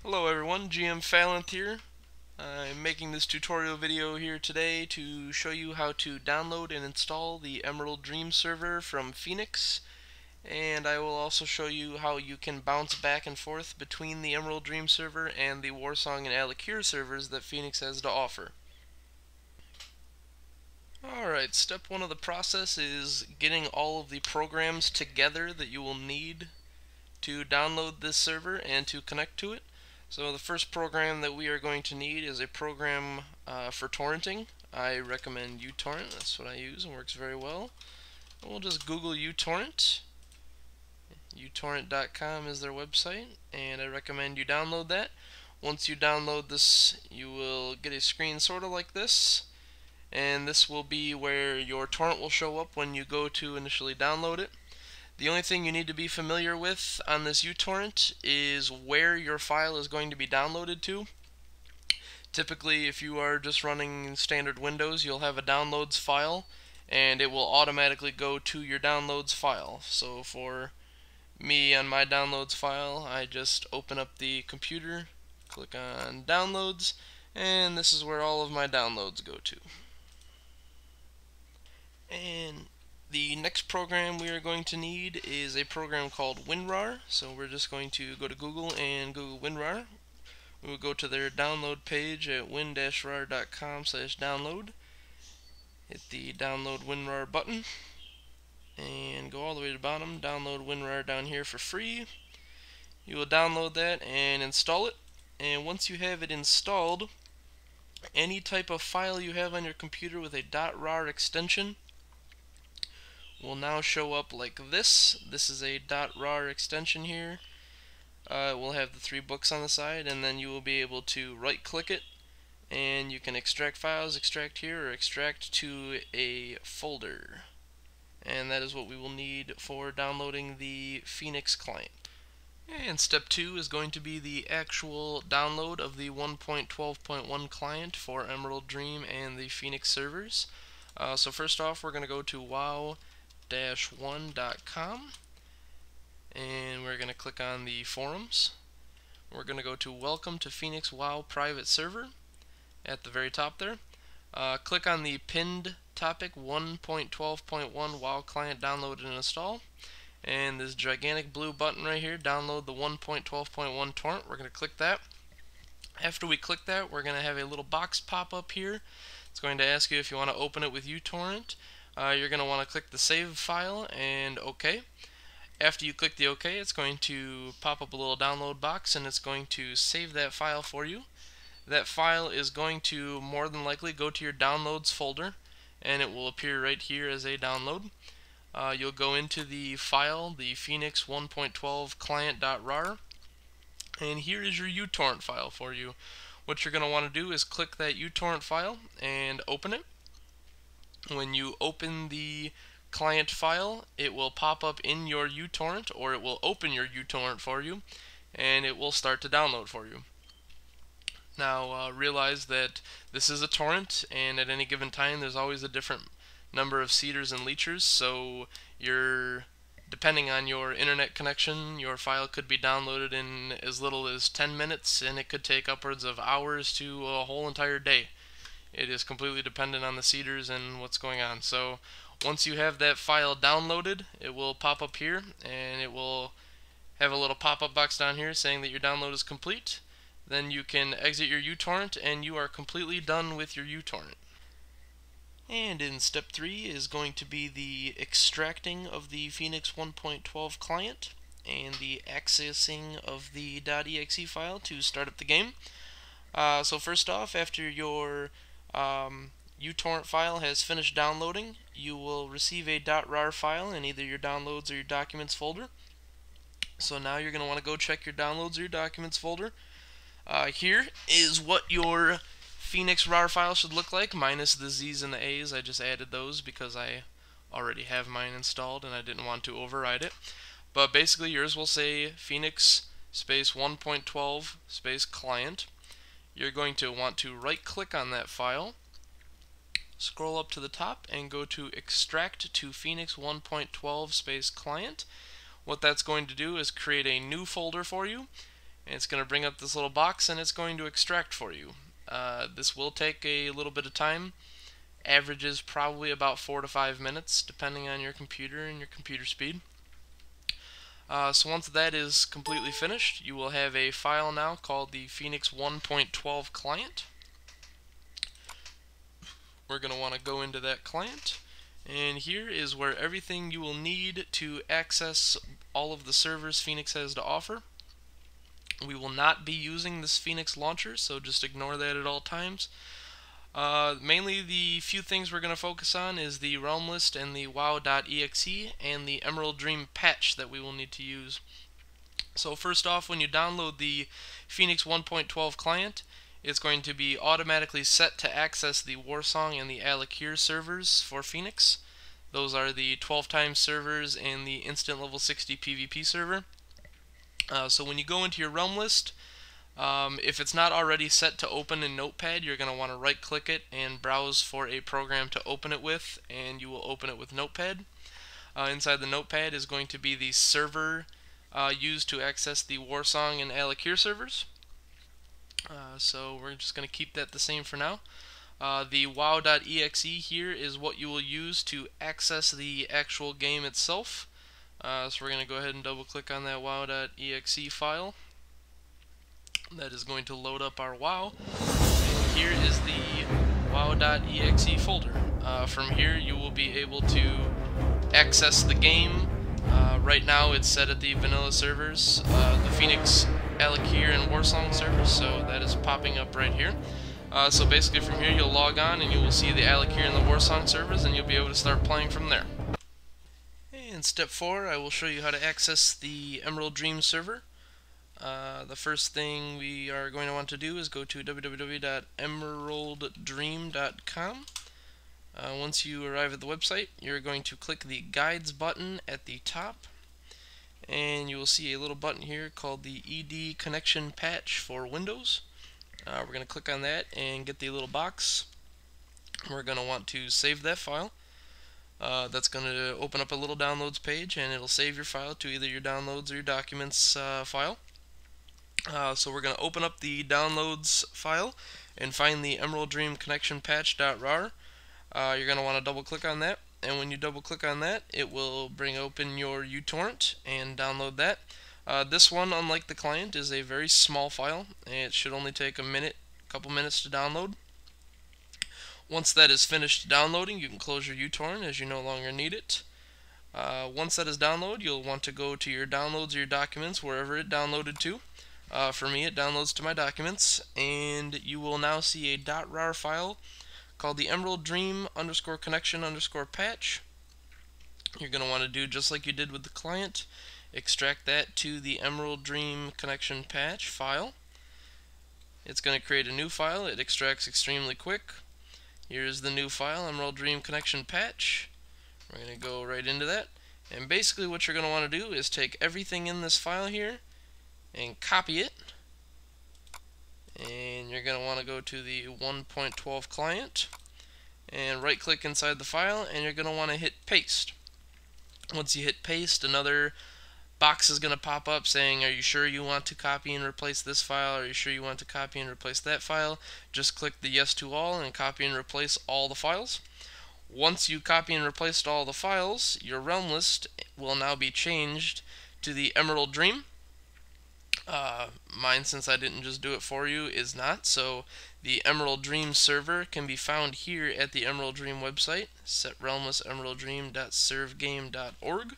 Hello everyone, GM-Falynth here. I'm making this tutorial video here today to show you how to download and install the Emerald Dream server from Feenix, and I will also show you how you can bounce back and forth between the Emerald Dream server and the Warsong and Alakir servers that Feenix has to offer. Alright, step one of the process is getting all of the programs together that you will need to download this server and to connect to it. So the first program that we are going to need is a program for torrenting. I recommend uTorrent. That's what I use and works very well. And we'll just Google uTorrent. uTorrent.com is their website, and I recommend you download that. Once you download this, you will get a screen sort of like this, and this will be where your torrent will show up when you go to initially download it. The only thing you need to be familiar with on this uTorrent is where your file is going to be downloaded to. Typically, if you are just running standard Windows, you'll have a downloads file, and it will automatically go to your downloads file. So for me on my downloads file, I just open up the computer, click on downloads, and this is where all of my downloads go to. And the next program we are going to need is a program called WinRAR. So we're just going to go to Google and Google WinRAR. We will go to their download page at win-rar.com/download. Hit the download WinRAR button and go all the way to the bottom. Download WinRAR down here for free. You will download that and install it. And once you have it installed, any type of file you have on your computer with a .rar extension will now show up like this. This is a .rar extension here. It will have the 3 books on the side, and then you will be able to right click it and you can extract files, extract here, or extract to a folder. And that is what we will need for downloading the Feenix-Client. And step 2 is going to be the actual download of the 1.12.1 client for Emerald Dream and the Feenix servers. So first off, we're going to go to wow-1.com, and we're going to click on the forums. We're going to go to Welcome to Feenix WoW Private Server at the very top there. Click on the pinned topic 1.12.1 WoW Client Download and Install, and this gigantic blue button right here, download the 1.12.1 torrent. We're going to click that. After we click that, we're going to have a little box pop up here. It's going to ask you if you want to open it with uTorrent. You're going to want to click the save file and OK. After you click the OK, it's going to pop up a little download box, and it's going to save that file for you. That file is going to more than likely go to your downloads folder, and it will appear right here as a download. You'll go into the file, the Feenix 1.12 client.rar, and here is your uTorrent file for you. What you're going to want to do is click that uTorrent file and open it. When you open the client file, it will pop up in your uTorrent, or it will open your uTorrent for you, and it will start to download for you. Now realize that this is a torrent, and at any given time there's always a different number of seeders and leechers, so depending on your internet connection, your file could be downloaded in as little as 10 minutes, and it could take upwards of hours to a whole entire day. It is completely dependent on the seeders and what's going on. So once you have that file downloaded, it will pop up here, and it will have a little pop-up box down here saying that your download is complete. Then you can exit your uTorrent, and you are completely done with your uTorrent. And in step 3 is going to be the extracting of the Feenix 1.12 client and the accessing of the .exe file to start up the game. So first off, after your uTorrent file has finished downloading, you will receive a .rar file in either your downloads or your documents folder. So now you're going to want to go check your downloads or your documents folder. Here is what your Feenix RAR file should look like, minus the Z's and the A's. I just added those because I already have mine installed and I didn't want to override it. But basically yours will say Feenix space 1.12 space client. You're going to want to right click on that file, scroll up to the top, and go to extract to Feenix 1.12 space client. What that's going to do is create a new folder for you, And it's going to bring up this little box and it's going to extract for you. This will take a little bit of time. Average is probably about 4 to 5 minutes depending on your computer and your computer speed. So once that is completely finished, you will have a file now called the Feenix 1.12 client. We're going to want to go into that client, and here is where everything you will need to access all of the servers Feenix has to offer. We will not be using this Feenix launcher, so just ignore that at all times. Mainly the few things we're going to focus on is the realm list and the wow.exe and the Emerald Dream patch that we will need to use. So first off, when you download the Feenix 1.12 client, it's going to be automatically set to access the Warsong and the Alakir servers for Feenix. Those are the 12 times servers and the instant level 60 PvP server. So when you go into your realm list, if it's not already set to open in Notepad, you're going to want to right click it and browse for a program to open it with, and you will open it with Notepad. Inside the Notepad is going to be the server used to access the Warsong and Alakir servers. So we're just going to keep that the same for now. The wow.exe here is what you will use to access the actual game itself. So we're going to go ahead and double click on that wow.exe file. That is going to load up our WoW. And here is the wow.exe folder. From here you will be able to access the game. Right now it's set at the vanilla servers, the Feenix, Alakir, and Warsong servers, so that is popping up right here. So basically from here you'll log on and you will see the Alakir and the Warsong servers, and you'll be able to start playing from there. In step 4, I will show you how to access the Emerald Dream server. The first thing we are going to want to do is go to www.emeralddream.com. Once you arrive at the website, you're going to click the Guides button at the top, and you will see a little button here called the ED Connection Patch for Windows. We're going to click on that and get the little box. We're going to want to save that file. That's going to open up a little downloads page, and it'll save your file to either your downloads or your documents file. So we're going to open up the downloads file and find the Emerald Dream Connection Patch.rar. You're going to want to double click on that, and when you double click on that, it will bring open your uTorrent and download that. This one, unlike the client, is a very small file. It should only take a couple minutes to download. Once that is finished downloading, you can close your uTorrent as you no longer need it. Once that is downloaded, you'll want to go to your downloads or your documents, wherever it downloaded to. For me, it downloads to my documents, and you will now see a .rar file called the Emerald Dream _connection_patch. You're going to want to do just like you did with the client. Extract that to the Emerald Dream Connection Patch file. It's going to create a new file. It extracts extremely quick. Here's the new file, Emerald Dream Connection Patch. We're going to go right into that. And basically what you're going to want to do is take everything in this file here and copy it. And you're going to want to go to the 1.12 client and right click inside the file, and you're going to want to hit paste. Once you hit paste, another box is going to pop up saying, are you sure you want to copy and replace this file? Are you sure you want to copy and replace that file? Just click the yes to all and copy and replace all the files. Once you copy and replaced all the files, your realm list will now be changed to the Emerald Dream. Mine, since I didn't just do it for you, is not. So the Emerald Dream server can be found here at the Emerald Dream website, setrealmless.emeralddream.servegame.org.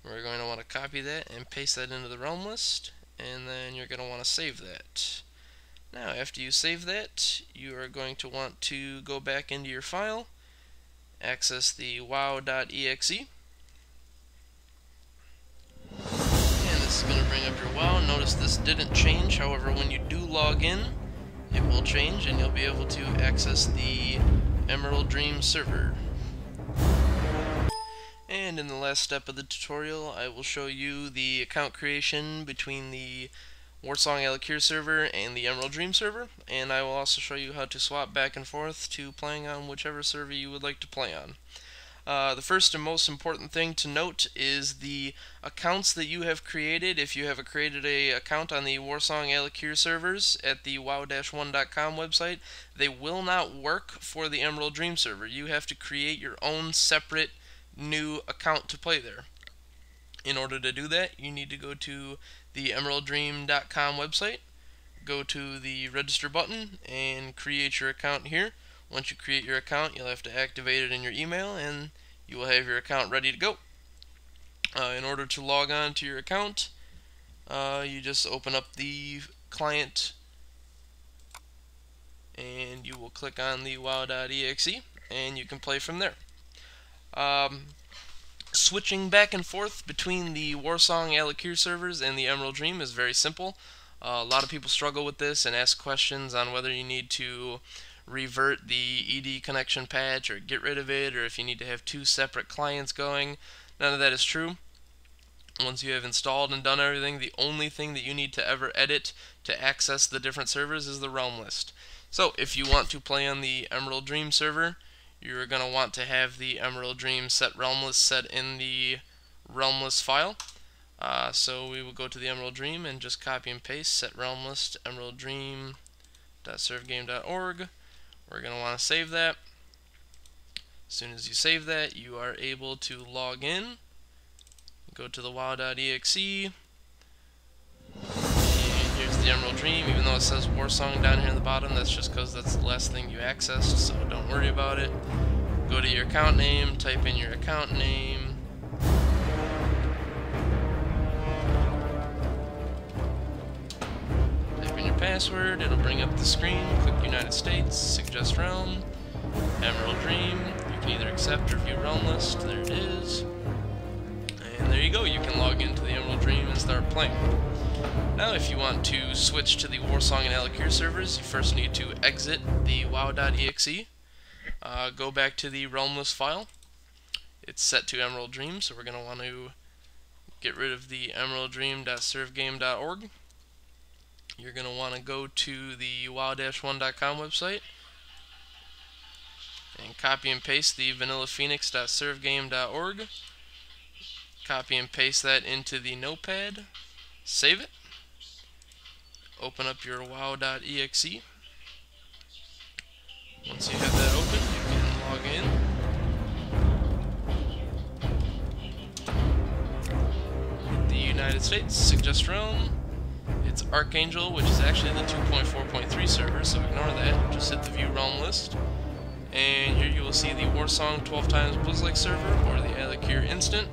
We're going to want to copy that and paste that into the realm list, and then you're going to want to save that. Now, after you save that, you are going to want to go back into your file, access the wow.exe. This is going to bring up your WoW. Notice this didn't change, however when you do log in, it will change and you'll be able to access the Emerald Dream server. And in the last step of the tutorial, I will show you the account creation between the Warsong Alakir server and the Emerald Dream server, and I will also show you how to swap back and forth to playing on whichever server you would like to play on. The first and most important thing to note is the accounts that you have created. If you have created an account on the Warsong servers at the wow-1.com website, they will not work for the Emerald Dream server. You have to create your own separate new account to play there. In order to do that, you need to go to the emeralddream.com website, go to the register button, and create your account here. Once you create your account, you'll have to activate it in your email, and you will have your account ready to go. In order to log on to your account, you just open up the client, and you will click on the wow.exe, and you can play from there. Switching back and forth between the Warsong servers and the Emerald Dream is very simple. A lot of people struggle with this and ask questions on whether you need to revert the ED connection patch or get rid of it, or if you need to have two separate clients going. None of that is true. Once you have installed and done everything, the only thing that you need to ever edit to access the different servers is the realm list. So if you want to play on the Emerald Dream server, you're going to want to have the Emerald Dream set realm list set in the realm list file. So we will go to the Emerald Dream and just copy and paste set realm list emeralddream.servegame.org. We're going to want to save that. As soon as you save that, you are able to log in. Go to the wow.exe, and here's the Emerald Dream. Even though it says Warsong down here in the bottom, that's just because that's the last thing you accessed, so don't worry about it. Go to your account name, type in your account name. Type in your password, it'll bring up the screen. Click United States, suggest realm, Emerald Dream. You can either accept or view realm list. There it is. And there you go, you can log into the Emerald Dream and start playing. Now if you want to switch to the Warsong and Alakir servers, you first need to exit the wow.exe, go back to the realm list file. It's set to Emerald Dream, so we're going to want to get rid of the emeralddream.servegame.org. You're going to want to go to the wow-1.com website and copy and paste the vanillaphoenix.servegame.org. Copy and paste that into the notepad, save it, open up your wow.exe. Once you have that open, you can log in. The United States, suggest realm, it's Archangel, which is actually the 2.4.3 server, so ignore that, just hit the view realm list. And here you will see the Warsong 12 times Blizzlike server, or the Alakir instant.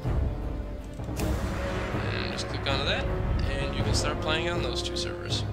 And just click onto that, and you can start playing on those two servers.